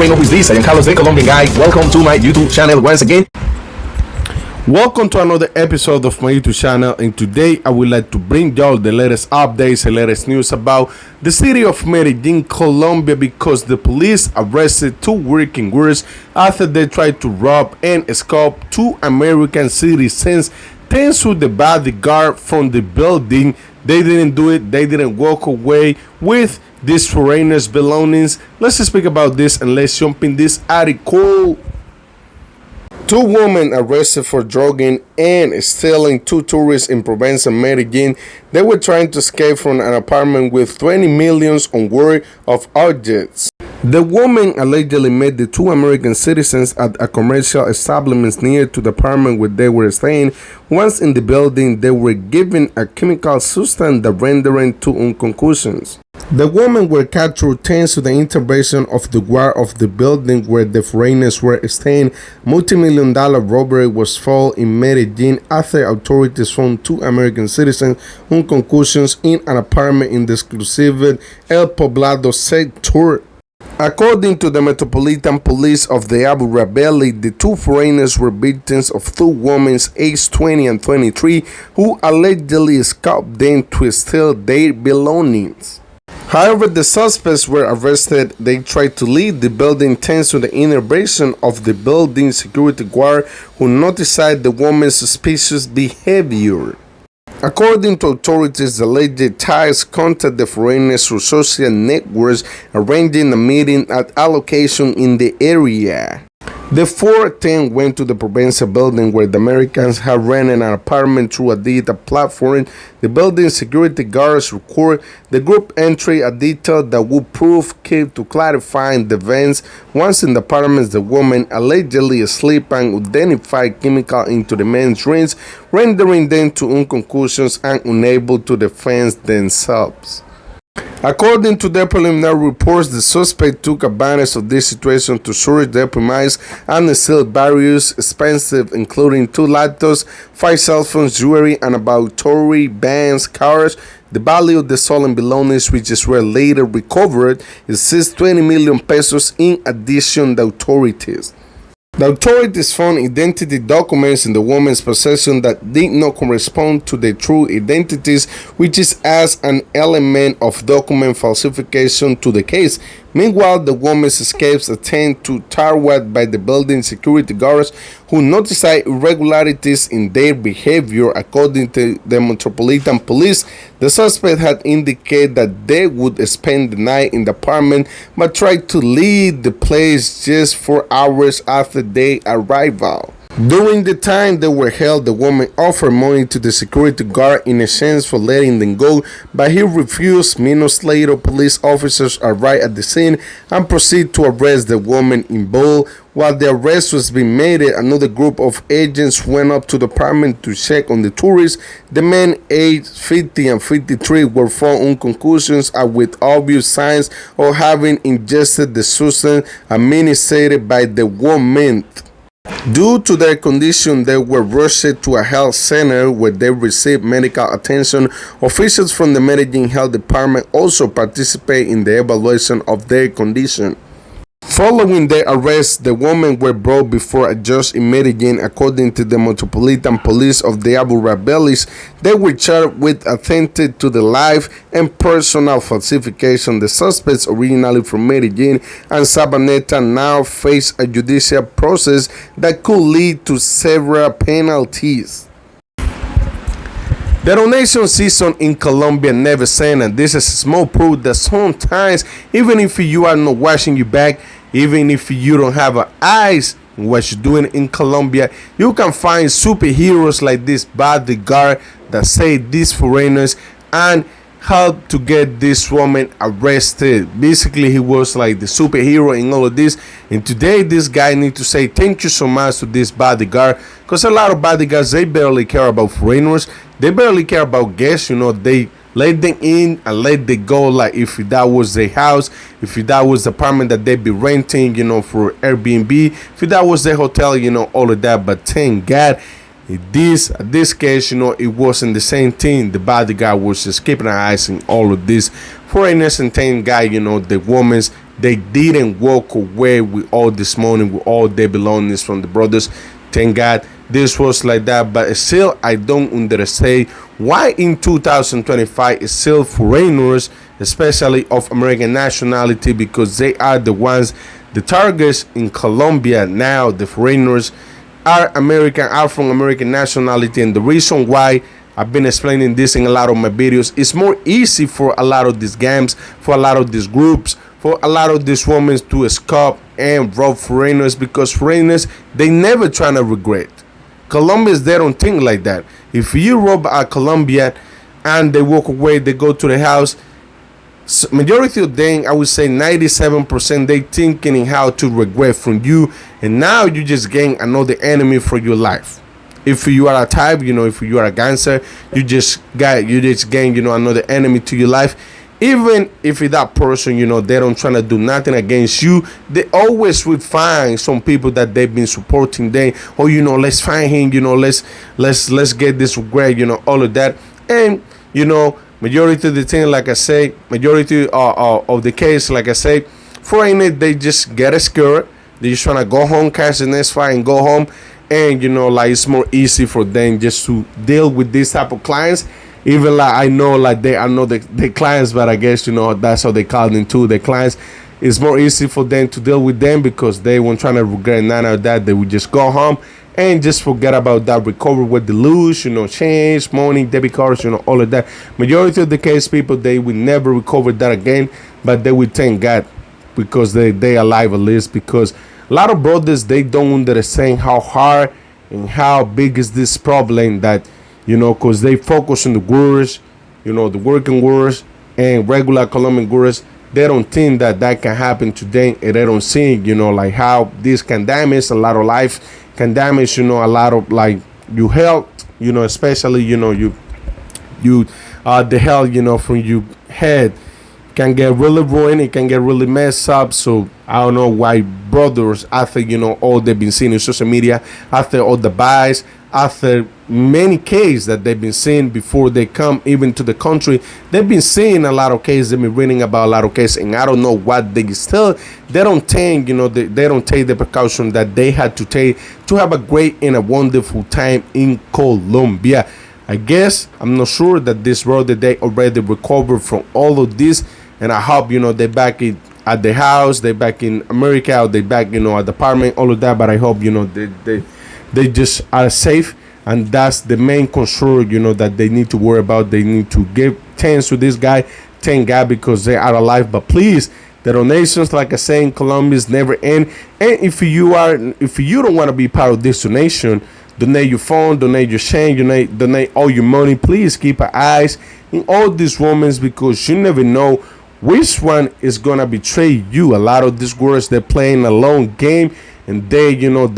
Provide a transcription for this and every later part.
may know who's this. I am Carlos, the Colombian guy. Welcome to my YouTube channel once again. Welcome to another episode of my YouTube channel, and today I would like to bring y'all the latest updates and latest news about the city of Medellin, Colombia, because the police arrested two working girls after they tried to rob and escape two American citizens thanks to the bodyguard from the building. They didn't do it. They didn't walk away with these foreigners' belongings. Let's speak about this and let's jump in this article. Two women arrested for drugging and stealing two tourists in Provenza, Medellin. They were trying to escape from an apartment with 20 million worth of objects. The woman allegedly met the two American citizens at a commercial establishment near to the apartment where they were staying. Once in the building, they were given a chemical substance that rendered two unconscious. The women were captured thanks to the intervention of the guard of the building where the foreigners were staying. Multi-million-dollar robbery was found in Medellin after authorities found two American citizens unconscious in an apartment in the exclusive El Poblado sector. According to the Metropolitan Police of the Abu Rabelli, the two foreigners were victims of two women aged 20 and 23 who allegedly escaped them to steal their belongings. However, the suspects were arrested. They tried to leave the building thanks to the intervention of the building security guard who notified the woman's suspicious behavior. According to authorities, the alleged ties contacted the foreigners through social networks, arranging a meeting at a location in the area. The four then went to the Provenza building where the Americans had rented an apartment through a digital platform. The building security guards record the group entry, a detail that would prove key to clarifying the events. Once in the apartment, the woman allegedly asleep and identified chemical into the men's drinks, rendering them to unconscious and unable to defend themselves. According to the preliminary reports, the suspect took advantage of this situation to search their premise and steal various expensive, including two laptops, 5 cell phones, jewelry, and about 30 bands, cars. The value of the stolen belongings, which were later recovered, is 20 million pesos. In addition, the authorities found identity documents in the woman's possession that did not correspond to their true identities, which is as an element of document falsification to the case. Meanwhile, the woman's escapes attempt to target by the building security guards who notified irregularities in their behavior. According to the Metropolitan Police, the suspect had indicated that they would spend the night in the apartment but tried to leave the place just 4 hours after their arrival. During the time they were held, the woman offered money to the security guard in exchange for letting them go, but he refused. Minutes later, police officers arrived at the scene and proceeded to arrest the woman involved. While the arrest was being made, another group of agents went up to the apartment to check on the tourists. The men aged 50 and 53 were found unconscious and with obvious signs of having ingested the substance administered by the woman. Due to their condition, they were rushed to a health center where they received medical attention. Officials from the Medellin Health Department also participate in the evaluation of their condition. Following their arrest, the women were brought before a judge in Medellin. According to the Metropolitan Police of the Abu Rabellis, they were charged with attempted to the life and personal falsification. The suspects, originally from Medellin and Sabaneta, now face a judicial process that could lead to several penalties. The donation season in Colombia never ends, and this is a small proof that sometimes, even if you are not watching your back, even if you don't have eyes in what you're doing in Colombia, you can find superheroes like this bodyguard that saved these foreigners and helped to get this woman arrested. Basically, he was like the superhero in all of this. And today, this guy needs to say thank you so much to this bodyguard, because a lot of bodyguards, they barely care about foreigners. They barely care about guests. You know, they let them in and let them go, like if that was their house, if that was the apartment that they'd be renting, you know, for Airbnb, if that was their hotel, you know, all of that. But thank God, this case, you know, it wasn't the same thing. The bodyguard was just keeping an eye on all of this foreigners, and thank God, you know, the woman's they didn't walk away with all this money, with all their belongings from the brothers. Thank God this was like that. But still, I don't understand why in 2025 it's still foreigners, especially of American nationality, because they are the ones, the targets in Colombia now. The foreigners are from American nationality, and the reason why I've been explaining this in a lot of my videos, it's more easy for a lot of these gangs, for a lot of these groups, for a lot of these women to escape and rob foreigners, because foreigners, they never trying to regret. Colombians, they don't think like that. If you rob a Colombian and they walk away, they go to the house, majority of them, I would say 97%, they thinking in how to regret from you, and now you just gain another enemy for your life. If you are a type, if you are a gangster, you just gain, another enemy to your life. Even if that person, they don't try to do nothing against you, they always would find some people that they've been supporting them. Or let's find him, let's get this regret, all of that. And majority of the thing, like I say, majority of the case, like I say, foreigners, they just get scared. They just trying to go home, catch the next flight, and go home. And it's more easy for them just to deal with this type of clients. Even I know they are not the clients, but I guess that's how they call them too. The clients, it's more easy for them to deal with them because they won't trying to regret none of that. They would just go home and just forget about that, recover what they lose, change, money, debit cards, all of that. Majority of the case, people, they will never recover that again, but they will thank God because they alive at least, because a lot of brothers, they don't understand how hard and how big is this problem that, because they focus on the gurus, the working gurus and regular Colombian gurus. They don't think that can happen to them, and they don't see, like how this can damage a lot of life, can damage, a lot of your health, especially, the health, from your head can get really ruined. It can get really messed up. So I don't know why brothers, after all they've been seeing in social media, after all the buys, after many cases that they've been seeing before they come even to the country, they've been seeing a lot of cases, they've been reading about a lot of cases, and I don't know what they don't take, they don't take the precaution that they had to take to have a great and a wonderful time in Colombia. I guess, I'm not sure that this brother, they already recovered from all of this, and I hope, they back at the house, they back in America, or they back, at the apartment, all of that, but I hope, they just are safe, and that's the main concern, that they need to worry about. They need to give thanks to this guy, thank God, because they are alive. But please, the donations, like I say, in Colombia is never end. And if you don't want to be part of this donation, donate your phone, donate your change, donate all your money. Please keep your eyes in all these women, because you never know which one is gonna betray you. A lot of these girls, they're playing a long game, and they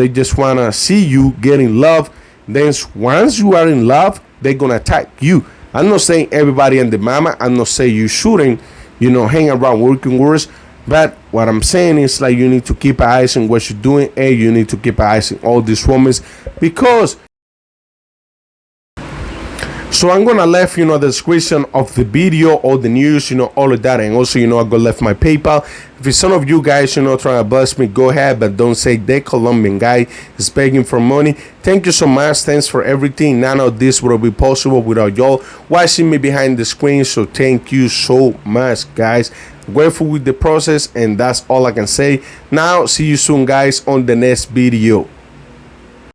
just wanna see you getting love. Then once you are in love, they're gonna attack you. I'm not saying everybody and the mama. I'm not saying you shouldn't, hang around working girls. But what I'm saying is, you need to keep your eyes on what you're doing, and you need to keep your eyes on all these women, because. So I'm gonna left the description of the video, all the news, all of that, and also I go left my PayPal. If some of you guys trying to bless me, go ahead, but don't say the Colombian guy is begging for money. Thank you so much. Thanks for everything. None of this would be possible without y'all watching me behind the screen. So thank you so much, guys. Grateful with the process, and that's all I can say. Now, see you soon, guys, on the next video.